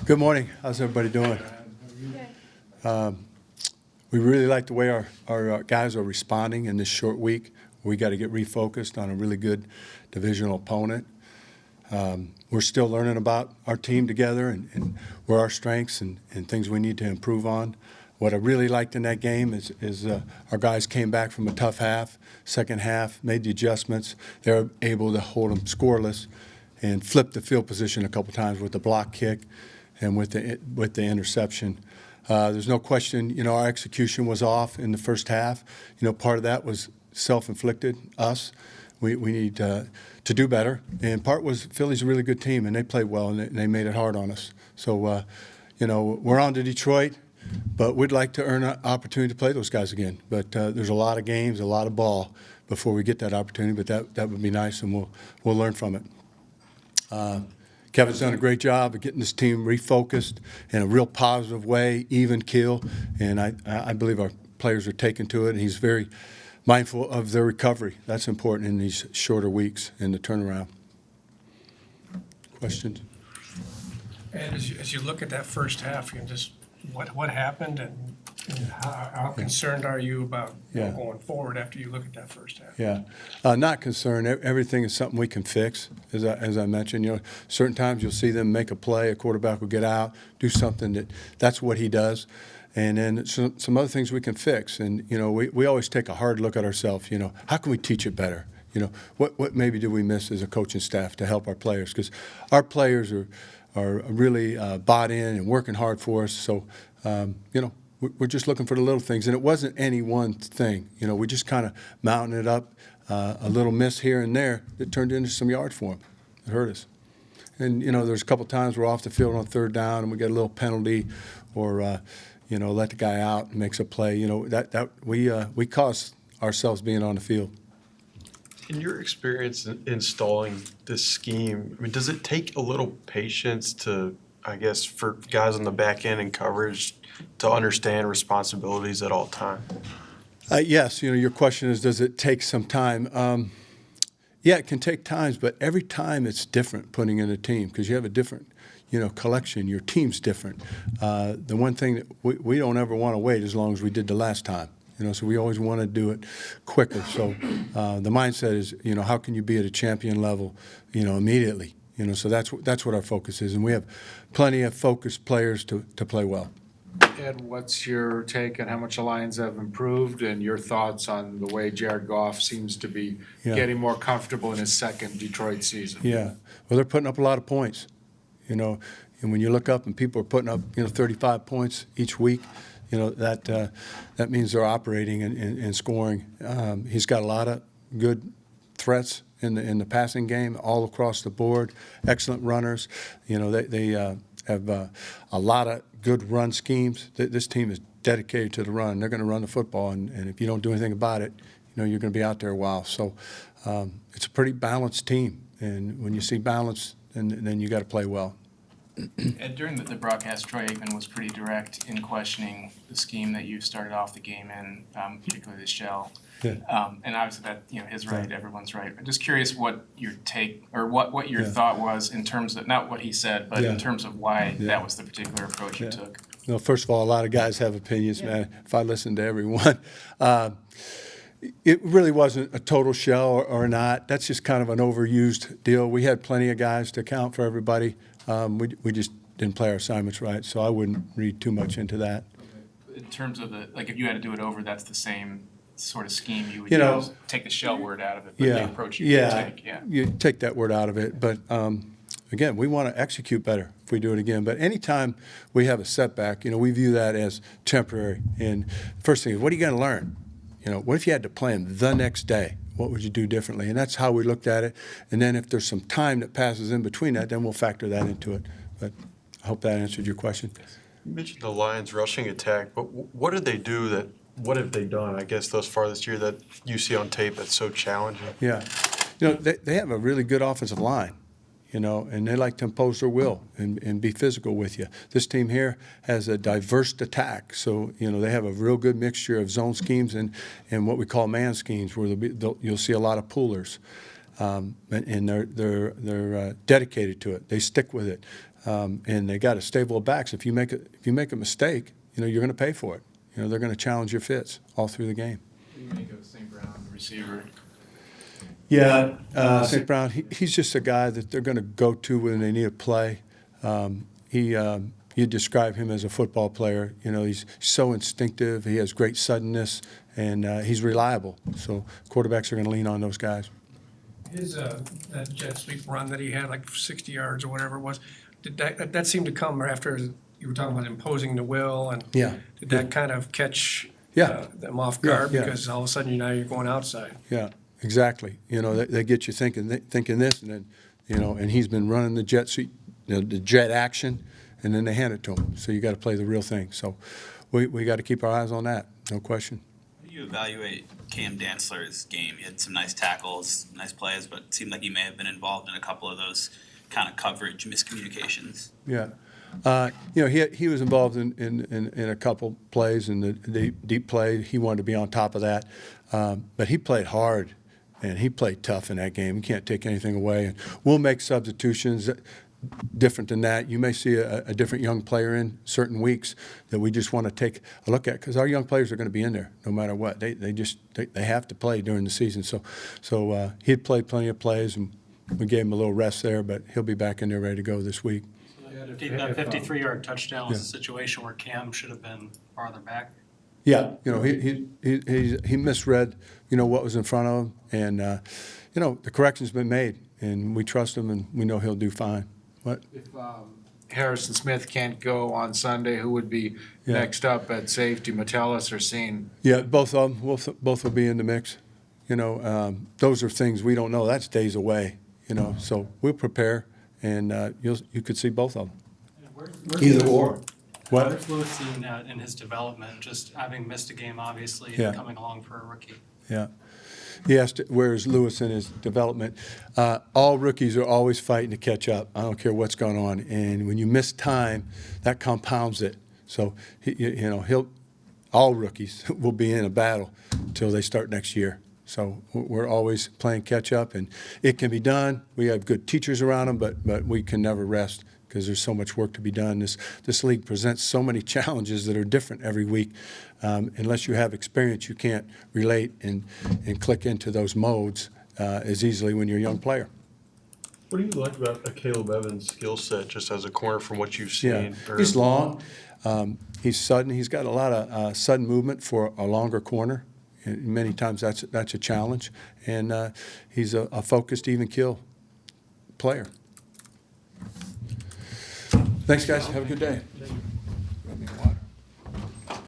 Good morning. How's everybody doing? We really like the way our guys are responding in this short week. We got to get refocused on a really good divisional opponent. We're still learning about our team together and where our strengths and things we need to improve on. What I really liked in that game is our guys came back from a tough half, second half, made the adjustments. They were able to hold them scoreless and flip the field position a couple times with the block kick and with the interception. There's no question, our execution was off in the first half. Part of that was self-inflicted, us. We need to do better. And part was Philly's a really good team, and they played well, and they made it hard on us. So, we're on to Detroit, but we'd like to earn an opportunity to play those guys again. But there's a lot of games, a lot of ball before we get that opportunity, but that would be nice, and we'll learn from it. Kevin's done a great job of getting this team refocused in a real positive way, even keel, and I believe our players are taking to it, and he's very mindful of their recovery. That's important in these shorter weeks in the turnaround. Questions? And as you look at that first half, just what happened and how concerned are you about going forward after you look at that first half? Yeah, not concerned. Everything is something we can fix, as I mentioned. Certain times you'll see them make a play, a quarterback will get out, do something that's what he does. And then some other things we can fix. And, we always take a hard look at ourselves. How can we teach it better? What maybe do we miss as a coaching staff to help our players? Because our players are really bought in and working hard for us. So, we're just looking for the little things. And it wasn't any one thing. We just kind of mounting it up, a little miss here and there that turned into some yards for them. It hurt us. And, there's a couple times we're off the field on third down and we get a little penalty or, let the guy out and makes a play. We cost ourselves being on the field. In your experience in installing this scheme, does it take a little patience to, for guys on the back end and coverage to understand responsibilities at all times? Yes. Your question is, does it take some time? Yeah, it can take times, but every time it's different putting in a team because you have a different collection. Your team's different. The one thing that we don't ever want to wait as long as we did the last time. So we always want to do it quicker. So the mindset is, how can you be at a champion level, immediately? So that's what our focus is, and we have plenty of focused players to play well. Ed, what's your take on how much the Lions have improved and your thoughts on the way Jared Goff seems to be getting more comfortable in his second Detroit season? Yeah. Well, they're putting up a lot of points, and when you look up and people are putting up, 35 points each week, that means they're operating and scoring. He's got a lot of good threats in the passing game all across the board. Excellent runners. They have a lot of good run schemes. This team is dedicated to the run. They're going to run the football, and if you don't do anything about it, you're going to be out there a while. So it's a pretty balanced team, and when you see balance, then you got to play well. Ed, during the broadcast, Troy Aikman was pretty direct in questioning the scheme that you started off the game in, particularly the shell. Yeah. And obviously that, his right, everyone's right. I'm just curious what your take or what your thought was in terms of, not what he said, but in terms of why that was the particular approach you took. Well, first of all, a lot of guys have opinions, man. If I listened to everyone. It really wasn't a total shell or not. That's just kind of an overused deal. We had plenty of guys to account for everybody. We just didn't play our assignments right, so I wouldn't read too much into that. In terms of if you had to do it over, that's the same sort of scheme you would use. Take the shell word out of it, but the approach you would take. Yeah, you take that word out of it. But, again, we want to execute better if we do it again. But anytime we have a setback, we view that as temporary. And first thing is, what are you going to learn? What if you had to plan the next day? What would you do differently? And that's how we looked at it. And then if there's some time that passes in between that, then we'll factor that into it. But I hope that answered your question. You mentioned the Lions' rushing attack, but what did they do what have they done, thus far this year that you see on tape that's so challenging? Yeah. They have a really good offensive line. And they like to impose their will and be physical with you. This team here has a diverse attack, so they have a real good mixture of zone schemes and what we call man schemes, where you'll see a lot of pullers, and they're dedicated to it. They stick with it. And they got a stable of backs. If you make a mistake, you're going to pay for it. They're going to challenge your fits all through the game. What do you make of St. Brown, receiver? Yeah, St. Brown, he's just a guy that they're going to go to when they need a play. You describe him as a football player. He's so instinctive. He has great suddenness, and he's reliable. So quarterbacks are going to lean on those guys. His, that jet sweep run that he had, like 60 yards or whatever it was, did that seem to come after you were talking about imposing the will, and Yeah. did that kind of catch Yeah. them off guard? Yeah. Because all of a sudden now you're going outside. Yeah, exactly. They get you thinking this, and then, and he's been running the jet sweep, the jet action, and then they hand it to him. So you got to play the real thing. So we got to keep our eyes on that, no question. How do you evaluate Cam Dantzler's game? He had some nice tackles, nice plays, but it seemed like he may have been involved in a couple of those kind of coverage miscommunications. Yeah. He was involved in a couple plays, and the deep play, he wanted to be on top of that. But he played hard, and he played tough in that game. You can't take anything away. And we'll make substitutions different than that. You may see a different young player in certain weeks that we just want to take a look at, because our young players are going to be in there no matter what. They have to play during the season. So he'd played plenty of plays, and we gave him a little rest there, but he'll be back in there ready to go this week. That 53-yard touchdown was a situation where Cam should have been farther back. Yeah, he misread, what was in front of him, and the correction's been made, and we trust him, and we know he'll do fine. What? If Harrison Smith can't go on Sunday, who would be next up at safety, Metellus or Scene? Yeah, both of them. Both will be in the mix. Those are things we don't know. That's days away. So we'll prepare, and you could see both of them. Either or. What? Where's Lewis seen in his development, just having missed a game, obviously, Yeah. and coming along for a rookie? Yeah. He asked, where's Lewis in his development? All rookies are always fighting to catch up. I don't care what's going on. And when you miss time, that compounds it. So, all rookies will be in a battle until they start next year. So we're always playing catch up, and it can be done. We have good teachers around them, but we can never rest because there's so much work to be done. This league presents so many challenges that are different every week. Unless you have experience, you can't relate and click into those modes as easily when you're a young player. What do you like about a Caleb Evans' skill set, just as a corner from what you've seen? Yeah, he's long. He's sudden. He's got a lot of sudden movement for a longer corner. And many times that's a challenge. And he's a focused, even kill player. Thanks, guys. Have a good day.